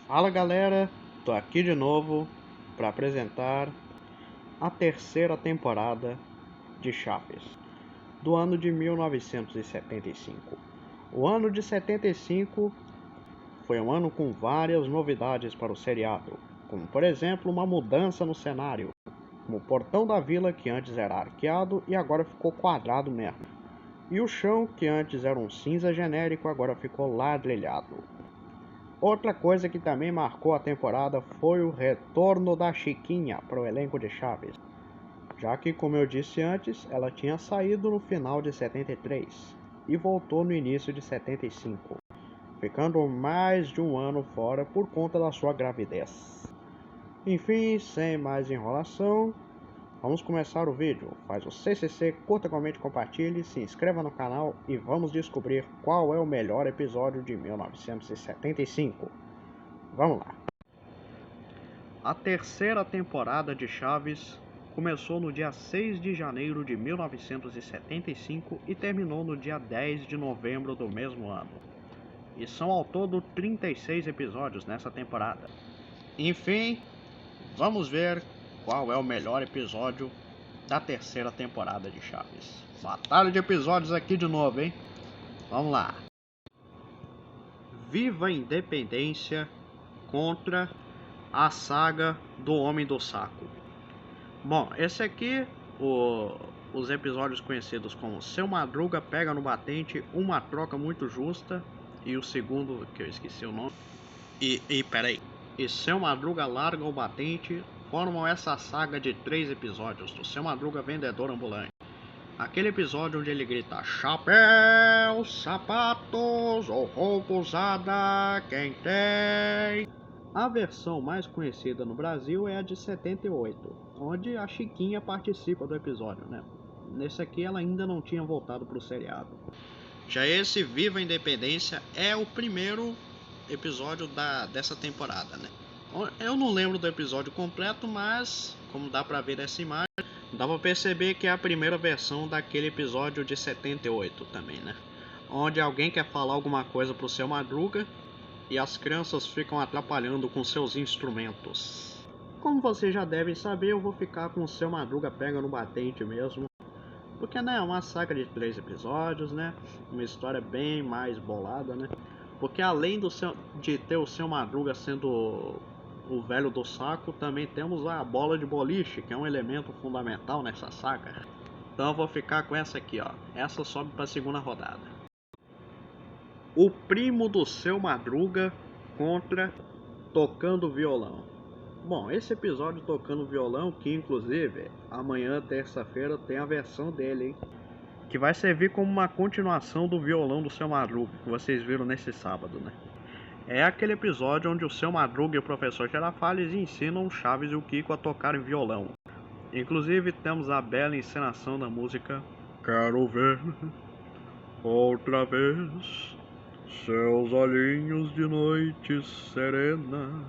Fala galera, tô aqui de novo para apresentar a terceira temporada de Chaves, do ano de 1975. O ano de 75 foi um ano com várias novidades para o seriado, como por exemplo uma mudança no cenário, como o portão da vila que antes era arqueado e agora ficou quadrado mesmo, e o chão que antes era um cinza genérico agora ficou ladrilhado. Outra coisa que também marcou a temporada foi o retorno da Chiquinha para o elenco de Chaves, já que, como eu disse antes, ela tinha saído no final de 73 e voltou no início de 75, ficando mais de um ano fora por conta da sua gravidez. Enfim, sem mais enrolação, vamos começar o vídeo. Faz o CCC, curta, comente, compartilhe, se inscreva no canal e vamos descobrir qual é o melhor episódio de 1975. Vamos lá. A terceira temporada de Chaves começou no dia 6 de janeiro de 1975 e terminou no dia 10 de novembro do mesmo ano. E são ao todo 36 episódios nessa temporada. Enfim, vamos ver qual é o melhor episódio da terceira temporada de Chaves. Batalha de episódios aqui de novo, hein? Vamos lá. Viva a Independência contra a saga do Homem do Saco. Bom, esse aqui, os episódios conhecidos como Seu Madruga pega no batente, Uma troca muito justa, e o segundo, que eu esqueci o nome, e Seu Madruga larga o batente, formam essa saga de 3 episódios do Seu Madruga vendedor ambulante. Aquele episódio onde ele grita: chapéu, sapatos ou roupa usada, quem tem? A versão mais conhecida no Brasil é a de 78, onde a Chiquinha participa do episódio, né? Nesse aqui ela ainda não tinha voltado para o seriado. Já esse Viva a Independência é o primeiro episódio dessa temporada, né? Eu não lembro do episódio completo, mas como dá pra ver nessa imagem, dá pra perceber que é a primeira versão daquele episódio de 78 também, né? Onde alguém quer falar alguma coisa pro Seu Madruga e as crianças ficam atrapalhando com seus instrumentos. Como vocês já devem saber, eu vou ficar com o Seu Madruga pega no batente mesmo, porque né, é uma saga de 3 episódios, né? Uma história bem mais bolada, né? Porque além de ter o Seu Madruga sendo o velho do saco, também temos a bola de boliche, que é um elemento fundamental nessa saga. Então eu vou ficar com essa aqui, ó. Essa sobe para a segunda rodada. O primo do Seu Madruga contra Tocando Violão. Bom, esse episódio Tocando Violão, que inclusive amanhã, terça-feira, tem a versão dele, hein? Que vai servir como uma continuação do violão do Seu Madruga, que vocês viram nesse sábado, né? É aquele episódio onde o Seu Madruga e o professor Girafales ensinam o Chaves e o Kiko a tocarem violão. Inclusive temos a bela encenação da música Quero ver outra vez seus olhinhos de noite serena.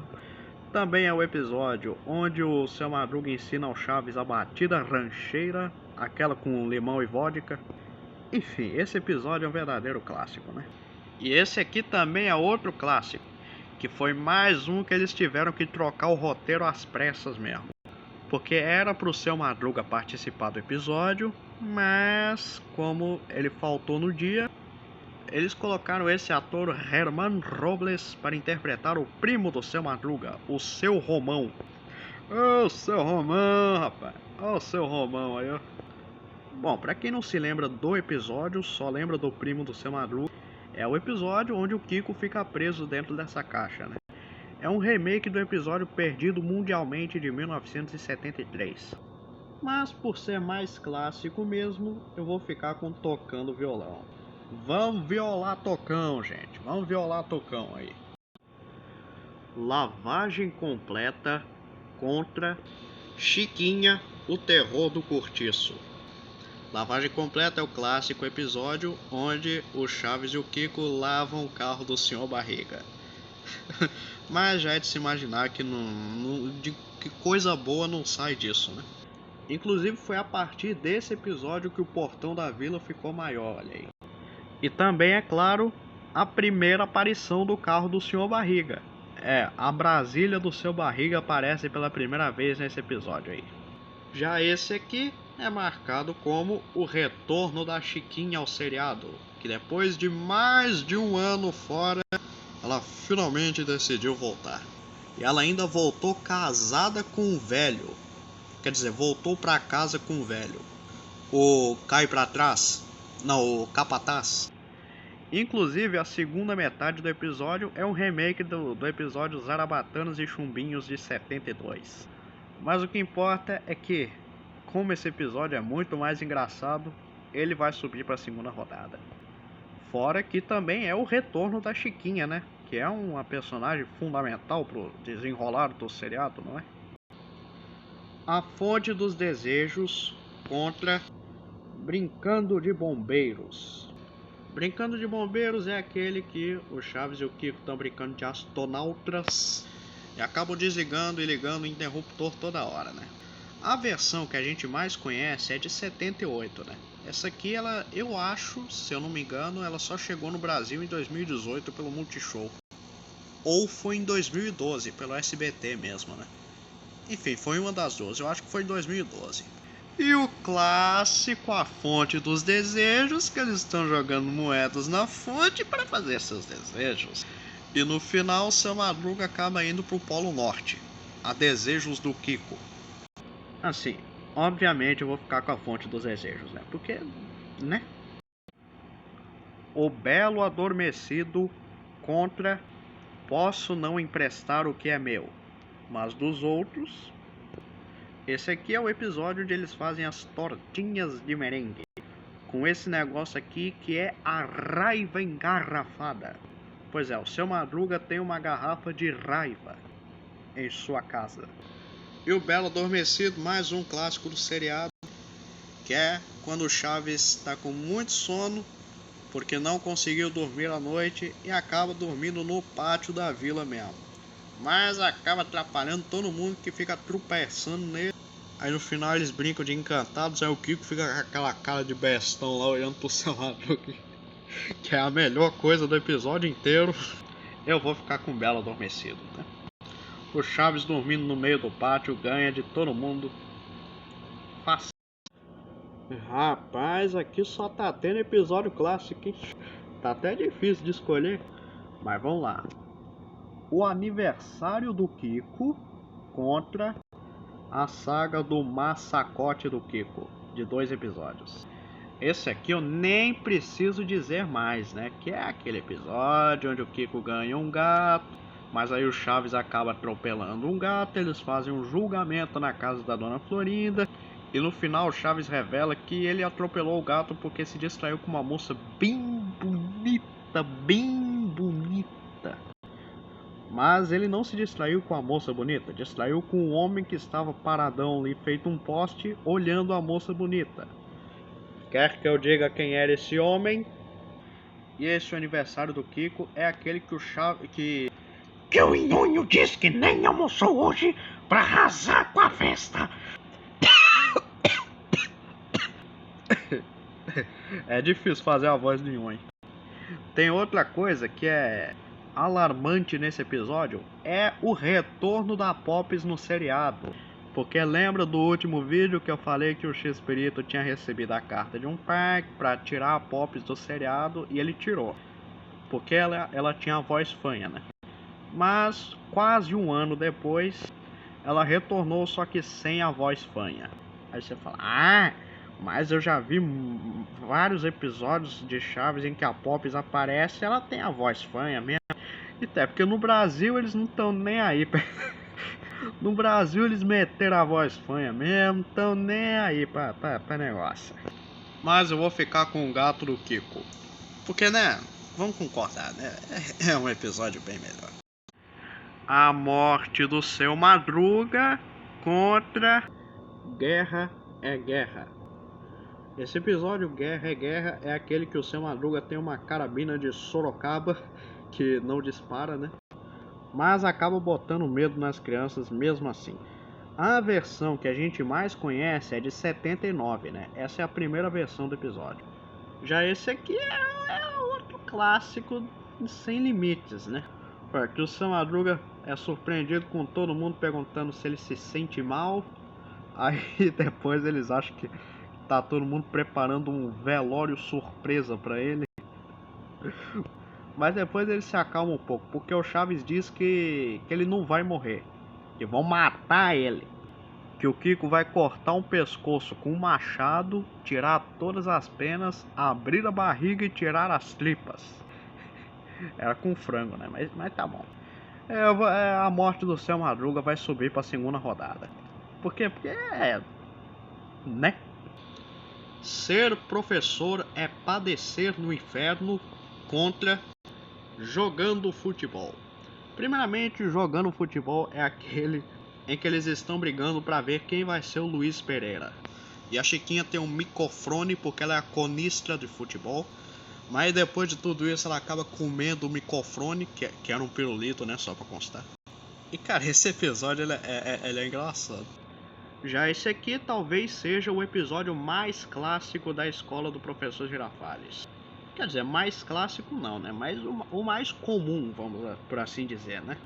Também é o episódio onde o Seu Madruga ensina ao Chaves a batida rancheira, aquela com limão e vodka. Enfim, esse episódio é um verdadeiro clássico, né? E esse aqui também é outro clássico, que foi mais um que eles tiveram que trocar o roteiro às pressas mesmo. Porque era pro Seu Madruga participar do episódio, mas como ele faltou no dia, eles colocaram esse ator Herman Robles para interpretar o primo do Seu Madruga, o Seu Romão. Ô, Seu Romão, rapaz. Ô, Seu Romão aí, ó. Bom, pra quem não se lembra do episódio, só lembra do primo do Seu Madruga, é o episódio onde o Kiko fica preso dentro dessa caixa, né? É um remake do episódio perdido mundialmente de 1973. Mas por ser mais clássico mesmo, eu vou ficar com Tocando Violão. Vamos violar Tocão, gente. Vamos violar Tocão aí. Lavagem completa contra Chiquinha, o terror do cortiço. Lavagem completa é o clássico episódio onde o Chaves e o Kiko lavam o carro do Sr. Barriga. Mas já é de se imaginar que que coisa boa não sai disso, né? Inclusive foi a partir desse episódio que o portão da vila ficou maior, olha aí. E também, é claro, a primeira aparição do carro do Sr. Barriga. A Brasília do seu barriga aparece pela primeira vez nesse episódio aí. Já esse aqui é marcado como o retorno da Chiquinha ao seriado, que depois de mais de um ano fora, ela finalmente decidiu voltar. E ela ainda voltou casada com um velho. Quer dizer, voltou pra casa com um velho. O Cai Pra Trás. Não, o Capataz. Inclusive, a segunda metade do episódio é um remake do episódio Zarabatanas e Chumbinhos de 72. Mas o que importa é que, como esse episódio é muito mais engraçado, ele vai subir para a segunda rodada. Fora que também é o retorno da Chiquinha, né? Que é uma personagem fundamental pro desenrolar do seriado, não é? A Fonte dos Desejos contra Brincando de Bombeiros. Brincando de Bombeiros é aquele que o Chaves e o Kiko estão brincando de astronautas e acabam desligando e ligando o interruptor toda hora, né? A versão que a gente mais conhece é de 78, né? Essa aqui, eu acho, se eu não me engano, ela só chegou no Brasil em 2018 pelo Multishow. Ou foi em 2012, pelo SBT mesmo, né? Enfim, foi uma das duas, eu acho que foi em 2012. E o clássico, a Fonte dos Desejos, que eles estão jogando moedas na fonte para fazer seus desejos. E no final, seu Madruga acaba indo pro Polo Norte, a desejos do Kiko. Assim, obviamente eu vou ficar com a Fonte dos Desejos, né? Porque, né? O Belo Adormecido contra Posso Não Emprestar o que é Meu, mas dos outros. Esse aqui é o episódio onde eles fazem as tortinhas de merengue. Com esse negócio aqui que é a raiva engarrafada. Pois é, o seu Madruga tem uma garrafa de raiva em sua casa. E o Belo Adormecido, mais um clássico do seriado, que é quando o Chaves está com muito sono, porque não conseguiu dormir à noite e acaba dormindo no pátio da vila mesmo. Mas acaba atrapalhando todo mundo que fica tropeçando nele. Aí no final eles brincam de encantados, aí o Kiko fica com aquela cara de bestão lá olhando pro seu Madruga, que é a melhor coisa do episódio inteiro. Eu vou ficar com o Belo Adormecido, né? O Chaves dormindo no meio do pátio ganha de todo mundo. Fácil. Rapaz, aqui só tá tendo episódio clássico, hein? Tá até difícil de escolher. Mas vamos lá. O Aniversário do Kiko contra a saga do Massacote do Kiko, de 2 episódios. Esse aqui eu nem preciso dizer mais, né? Que é aquele episódio onde o Kiko ganha um gato, mas aí o Chaves acaba atropelando um gato, eles fazem um julgamento na casa da Dona Florinda, e no final o Chaves revela que ele atropelou o gato porque se distraiu com uma moça bem bonita, bem bonita. Mas ele não se distraiu com a moça bonita, distraiu com o homem que estava paradão ali, feito um poste, olhando a moça bonita. Quer que eu diga quem era esse homem? E esse aniversário do Kiko é aquele que o Chaves... Que o Nhonho disse que nem almoçou hoje pra arrasar com a festa. É difícil fazer a voz do Nhonho. Tem outra coisa que é alarmante nesse episódio, é o retorno da Pops no seriado. Porque lembra do último vídeo que eu falei que o X-Perito tinha recebido a carta de um pack para tirar a Pops do seriado, e ele tirou. Porque ela tinha a voz fanha, né? Mas quase um ano depois, ela retornou, só que sem a voz fanha. Aí você fala, mas eu já vi vários episódios de Chaves em que a Pops aparece e ela tem a voz fanha mesmo. E até porque no Brasil eles não estão nem aí. No Brasil eles meteram a voz fanha mesmo, estão nem aí pra negócio. Mas eu vou ficar com o gato do Kiko. Porque, né, vamos concordar, né? É um episódio bem melhor. A morte do seu Madruga contra Guerra é Guerra. Esse episódio Guerra é Guerra é aquele que o seu Madruga tem uma carabina de Sorocaba que não dispara, né? Mas acaba botando medo nas crianças mesmo assim. A versão que a gente mais conhece é de 79, né? Essa é a primeira versão do episódio. Já esse aqui é outro clássico sem limites, né? Porque o Seu Madruga é surpreendido com todo mundo perguntando se ele se sente mal. Aí depois eles acham que tá todo mundo preparando um velório surpresa pra ele. Mas depois ele se acalma um pouco, porque o Chaves diz que ele não vai morrer, que vão matar ele. Que o Kiko vai cortar um pescoço com um machado, tirar todas as penas, abrir a barriga e tirar as tripas. Era com frango, né? Mas tá bom. A morte do Seu Madruga vai subir pra segunda rodada. Por quê? Porque né? Ser professor é padecer no inferno contra jogando futebol. Primeiramente, jogando futebol é aquele em que eles estão brigando para ver quem vai ser o Luiz Pereira. E a Chiquinha tem um microfone porque ela é a conistra de futebol. Mas depois de tudo isso, ela acaba comendo o microfone, que era um pirulito, né? Só pra constar. E cara, esse episódio ele é engraçado. Já esse aqui talvez seja o episódio mais clássico da escola do professor Girafales. Quer dizer, mais clássico não, né? Mas o mais comum, vamos por assim dizer, né?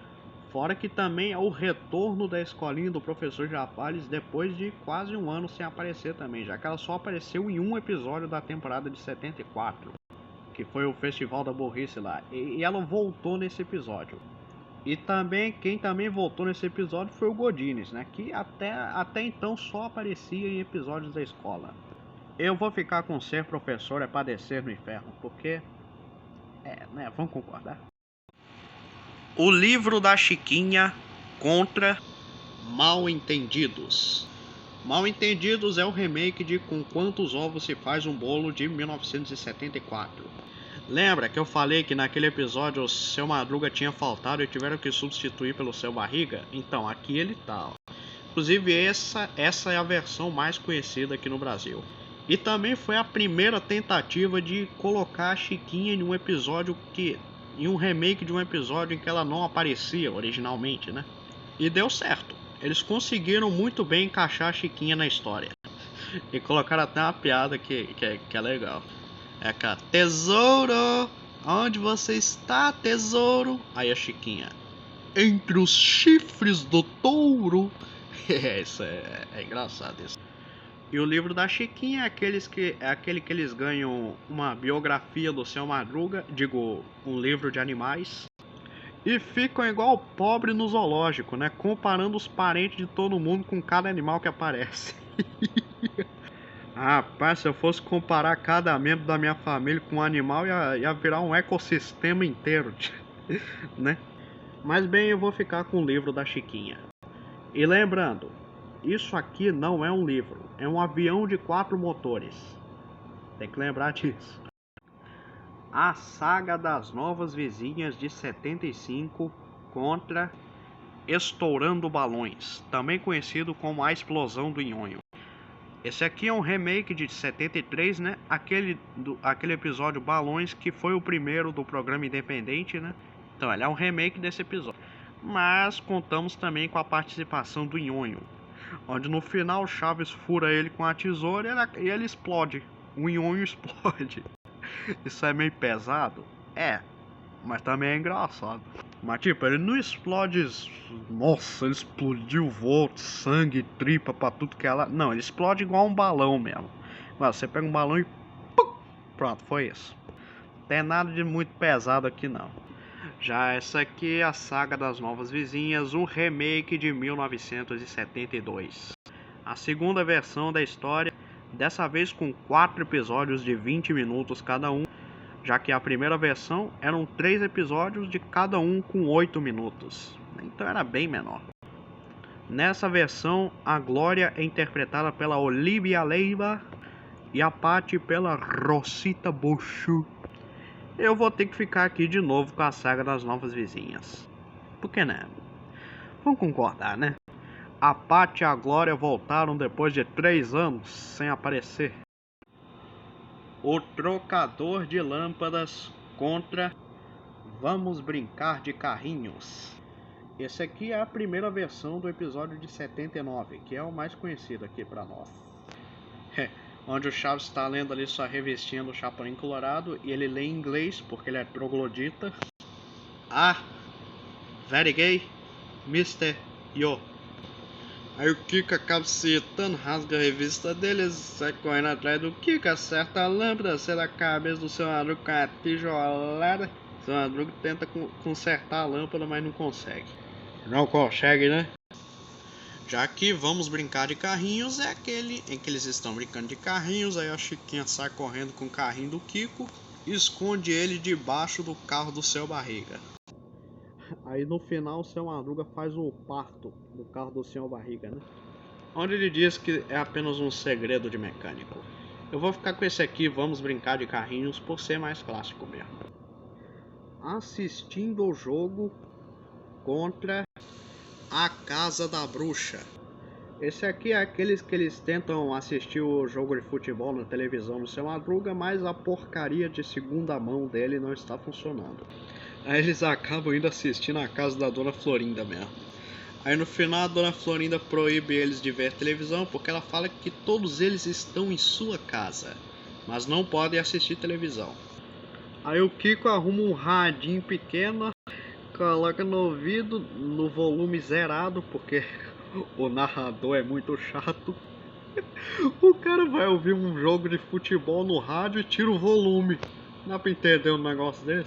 Fora que também é o retorno da escolinha do professor Girafales depois de quase um ano sem aparecer também, já que ela só apareceu em um episódio da temporada de 74, que foi o Festival da Burrice lá, e ela voltou nesse episódio. E também, quem também voltou nesse episódio foi o Godines, né? Que até então só aparecia em episódios da escola. Eu vou ficar com ser professor é padecer no inferno, porque né? Vamos concordar. O livro da Chiquinha contra Mal Entendidos. Mal Entendidos é o remake de Com Quantos Ovos se Faz um Bolo de 1974. Lembra que eu falei que naquele episódio o Seu Madruga tinha faltado e tiveram que substituir pelo Seu Barriga? Então, aqui ele tá. Inclusive, essa é a versão mais conhecida aqui no Brasil. E também foi a primeira tentativa de colocar a Chiquinha em um episódio em um remake de um episódio em que ela não aparecia originalmente, né? E deu certo. Eles conseguiram muito bem encaixar a Chiquinha na história. E colocaram até uma piada que é legal. É cá, tesouro, onde você está, tesouro? Aí a Chiquinha, entre os chifres do touro. Isso é engraçado isso. E o livro da Chiquinha é aquele que eles ganham uma biografia do Seu Madruga, digo, um livro de animais. E ficam igual pobre no zoológico, né? Comparando os parentes de todo mundo com cada animal que aparece. Rapaz, se eu fosse comparar cada membro da minha família com um animal, ia virar um ecossistema inteiro, né? Mas bem, eu vou ficar com o livro da Chiquinha. E lembrando, isso aqui não é um livro, é um avião de 4 motores. Tem que lembrar disso. A Saga das Novas Vizinhas de 75 contra Estourando Balões, também conhecido como A Explosão do Nhonho. Esse aqui é um remake de 73, né? Aquele episódio Balões, que foi o primeiro do programa independente, né? Então ele é um remake desse episódio. Mas contamos também com a participação do Nhonho, onde no final Chaves fura ele com a tesoura e ele explode. O Nhonho explode. Isso é meio pesado? Mas também é engraçado. Mas tipo, ele não explode. Nossa, ele explodiu, voa sangue, tripa pra tudo que ela. Não, ele explode igual um balão mesmo. Mas você pega um balão e. Pum, pronto, foi isso. Não tem nada de muito pesado aqui não. Já essa aqui é a Saga das Novas Vizinhas, um remake de 1972. A segunda versão da história, dessa vez com 4 episódios de 20 minutos cada um, já que a primeira versão eram 3 episódios de cada um com 8 minutos, então era bem menor. Nessa versão, a Glória é interpretada pela Olivia Leiva e a Patty pela Rosita Buchu. Eu vou ter que ficar aqui de novo com a Saga das Novas Vizinhas. Por que não? Vamos concordar, né? A Patty e a Glória voltaram depois de 3 anos sem aparecer. O Trocador de Lâmpadas contra Vamos Brincar de Carrinhos. Esse aqui é a primeira versão do episódio de 79, que é o mais conhecido aqui pra nós. Onde o Chaves está lendo ali sua revistinha do Chapolin Colorado e ele lê em inglês porque ele é troglodita. Very gay, Mr. Yo. Aí o Kiko acaba se irritando, rasga a revista dele, sai correndo atrás do Kiko, acerta a lâmpada, acerta a cabeça do seu Madruga com a tijolada. Seu Madruga tenta consertar a lâmpada, mas não consegue. Não consegue, né? Já que vamos brincar de carrinhos, é aquele em que eles estão brincando de carrinhos, aí a Chiquinha sai correndo com o carrinho do Kiko e esconde ele debaixo do carro do seu Barriga. Aí no final o seu Madruga faz o parto do carro do seu Barriga, né? Onde ele diz que é apenas um segredo de mecânico. Eu vou ficar com esse aqui, vamos brincar de carrinhos, por ser mais clássico mesmo. Assistindo o jogo contra a Casa da Bruxa. Esse aqui é aqueles que eles tentam assistir o jogo de futebol na televisão no seu Madruga, mas a porcaria de segunda mão dele não está funcionando. Aí eles acabam indo assistir na casa da Dona Florinda mesmo. Aí no final a Dona Florinda proíbe eles de ver televisão porque ela fala que todos eles estão em sua casa, mas não podem assistir televisão. Aí o Kiko arruma um radinho pequeno, coloca no ouvido, no volume zerado, porque o narrador é muito chato. O cara vai ouvir um jogo de futebol no rádio e tira o volume. Dá pra entender um negócio desse?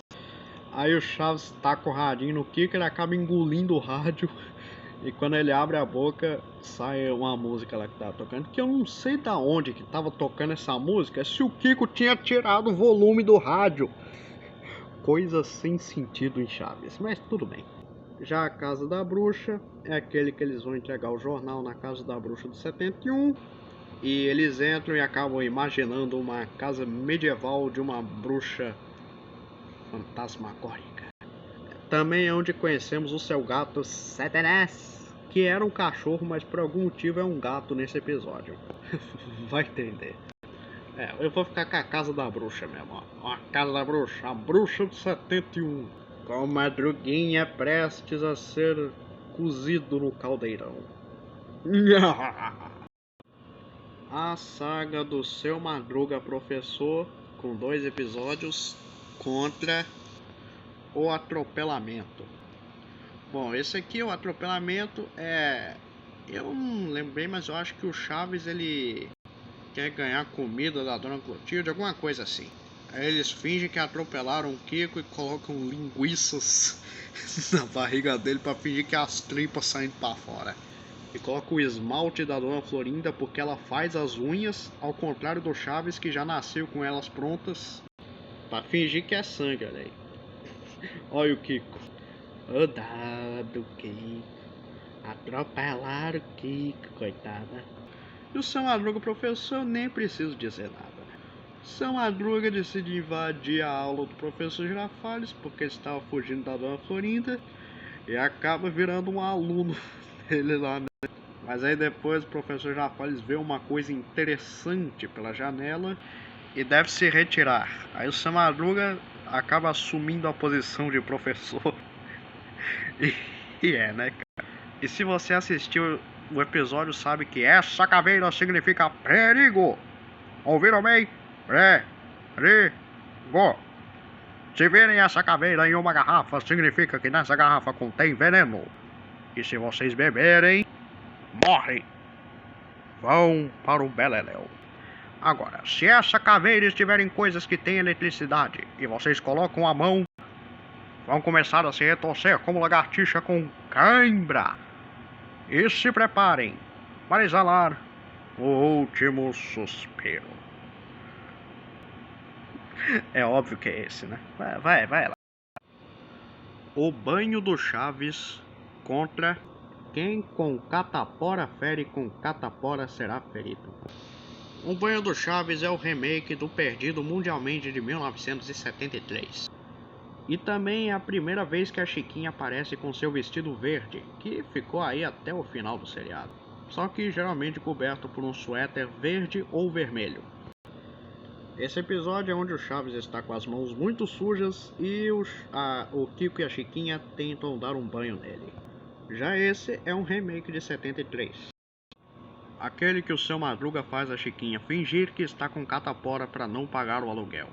Aí o Chaves taca o radinho no Kiko, ele acaba engolindo o rádio. E quando ele abre a boca, sai uma música lá que tava tocando. Que eu não sei da onde que tava tocando essa música. Se o Kiko tinha tirado o volume do rádio. Coisa sem sentido em Chaves, mas tudo bem. Já a Casa da Bruxa é aquele que eles vão entregar o jornal na Casa da Bruxa do 71. E eles entram e acabam imaginando uma casa medieval de uma bruxa fantasmagórica. Também é onde conhecemos o seu gato Satanás, que era um cachorro, mas por algum motivo é um gato nesse episódio. Vai entender. Eu vou ficar com a Casa da Bruxa mesmo, ó. A Casa da Bruxa, a Bruxa do 71. Com o Madruguinha prestes a ser cozido no caldeirão. A saga do seu Madruga Professor, com 2 episódios, contra o atropelamento. Bom, esse aqui, o atropelamento, eu não lembrei, mas eu acho que o Chaves, ele quer ganhar comida da Dona Clotilde, alguma coisa assim. Aí eles fingem que atropelaram o Kiko e colocam linguiças na barriga dele pra fingir que as tripas saindo pra fora. E coloca o esmalte da Dona Florinda porque ela faz as unhas, ao contrário do Chaves que já nasceu com elas prontas, pra fingir que é sangue, olha aí. Olha o Kiko. O dado Kiko. Atropelaram o Kiko, coitada. E o seu Madruga Professor, nem preciso dizer nada. Seu Madruga decide invadir a aula do professor Girafales porque estava fugindo da Dona Florinda e acaba virando um aluno dele lá, né? Mas aí depois o professor Girafales vê uma coisa interessante pela janela e deve se retirar. Aí o seu Madruga acaba assumindo a posição de professor. Né, cara? E se você assistiu o episódio, sabe que essa caveira significa perigo. Ouviram bem? Perigo. Se virem essa caveira em uma garrafa, significa que nessa garrafa contém veneno. E se vocês beberem, morrem. Vão para o beleléu. Agora, se essa caveira estiver em coisas que têm eletricidade e vocês colocam a mão, vão começar a se retorcer como lagartixa com cãibra. E se preparem para exalar o último suspiro. É óbvio que é esse, né? Vai lá. O banho do Chaves contra quem com catapora fere, com catapora será ferido. O banho do Chaves é o remake do perdido mundialmente de 1973. E também é a primeira vez que a Chiquinha aparece com seu vestido verde, que ficou aí até o final do seriado. Só que geralmente coberto por um suéter verde ou vermelho. Esse episódio é onde o Chaves está com as mãos muito sujas e o Kiko e a Chiquinha tentam dar um banho nele. Já esse é um remake de 73. Aquele que o seu Madruga faz a Chiquinha fingir que está com catapora para não pagar o aluguel.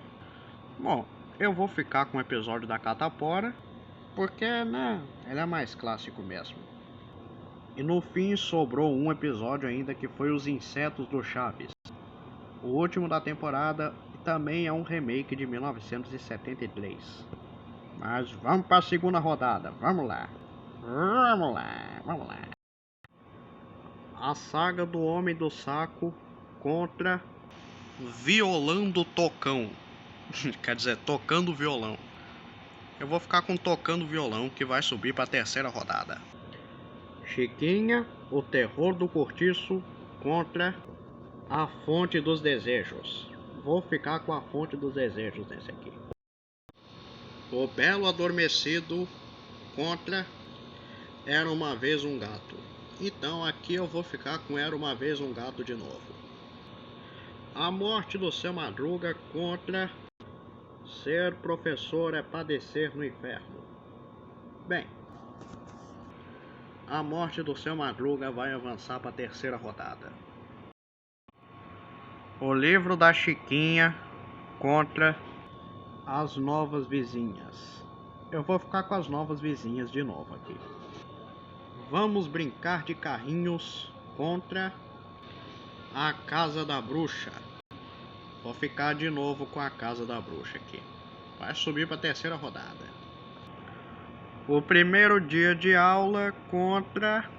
Bom, eu vou ficar com o episódio da catapora Porque, né, ele é mais clássico mesmo. E no fim sobrou um episódio ainda, que foi Os Insetos do Chaves. O último da temporada e também é um remake de 1973. Mas vamos para a segunda rodada, vamos lá. Vamos lá. A saga do Homem do Saco contra Violando Tocão. Quer dizer, Tocando Violão. Eu vou ficar com Tocando Violão, que vai subir para a terceira rodada. Chiquinha, o Terror do Cortiço contra A Fonte dos Desejos. Vou ficar com A Fonte dos Desejos nesse aqui. O Belo Adormecido contra Era Uma Vez um Gato. Então aqui eu vou ficar com Era Uma Vez um Gato de novo. A Morte do Seu Madruga contra Ser Professor é Padecer no Inferno. Bem, A Morte do Seu Madruga vai avançar para a terceira rodada. O Livro da Chiquinha contra As Novas Vizinhas. Eu vou ficar com As Novas Vizinhas de novo aqui. Vamos Brincar de Carrinhos contra A Casa da Bruxa. Vou ficar de novo com A Casa da Bruxa aqui. Vai subir para a terceira rodada. O Primeiro Dia de Aula contra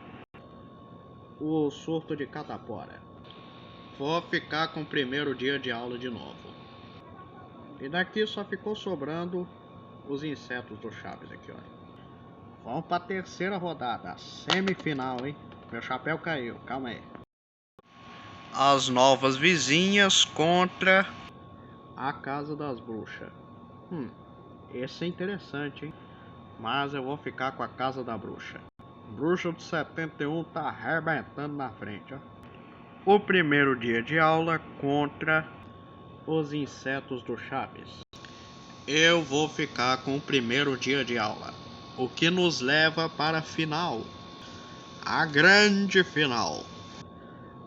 O Surto de Catapora. Vou ficar com o Primeiro Dia de Aula de novo. E daqui só ficou sobrando Os Insetos do Chaves aqui, olha. Vamos para a terceira rodada, semifinal, hein? Meu chapéu caiu, calma aí. As Novas Vizinhas contra A Casa das Bruxas. Esse é interessante, hein? Mas eu vou ficar com A Casa da Bruxa. Bruxa de 71 tá arrebentando na frente, ó. O Primeiro Dia de Aula contra Os Insetos do Chaves. Eu vou ficar com o Primeiro Dia de Aula. O que nos leva para a final. A grande final.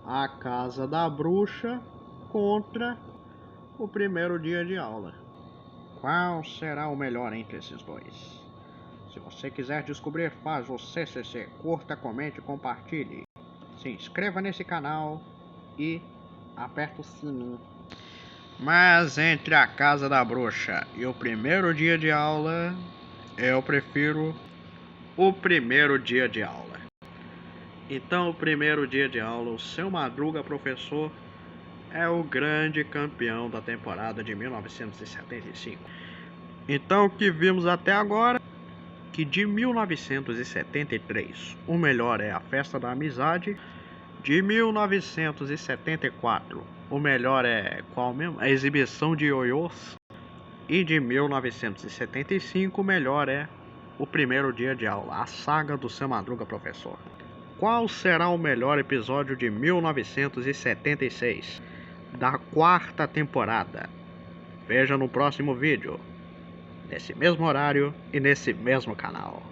A Casa da Bruxa contra O Primeiro Dia de Aula. Qual será o melhor entre esses dois? Se você quiser descobrir, faz o CCC. Curta, comente e compartilhe. Se inscreva nesse canal e aperta o sininho. Mas entre A Casa da Bruxa e O Primeiro Dia de Aula, eu prefiro O Primeiro Dia de Aula. Então, O Primeiro Dia de Aula, o Seu Madruga Professor é o grande campeão da temporada de 1975. Então, o que vimos até agora, que de 1973 o melhor é A Festa da Amizade, de 1974 o melhor é qual mesmo? A Exibição de Ioiôs. E de 1975 o melhor é O Primeiro Dia de Aula, a saga do Seu Madruga Professor. Qual será o melhor episódio de 1976 da quarta temporada? Veja no próximo vídeo, nesse mesmo horário e nesse mesmo canal.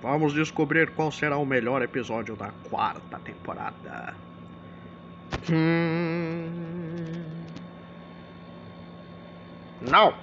Vamos descobrir qual será o melhor episódio da quarta temporada. Não!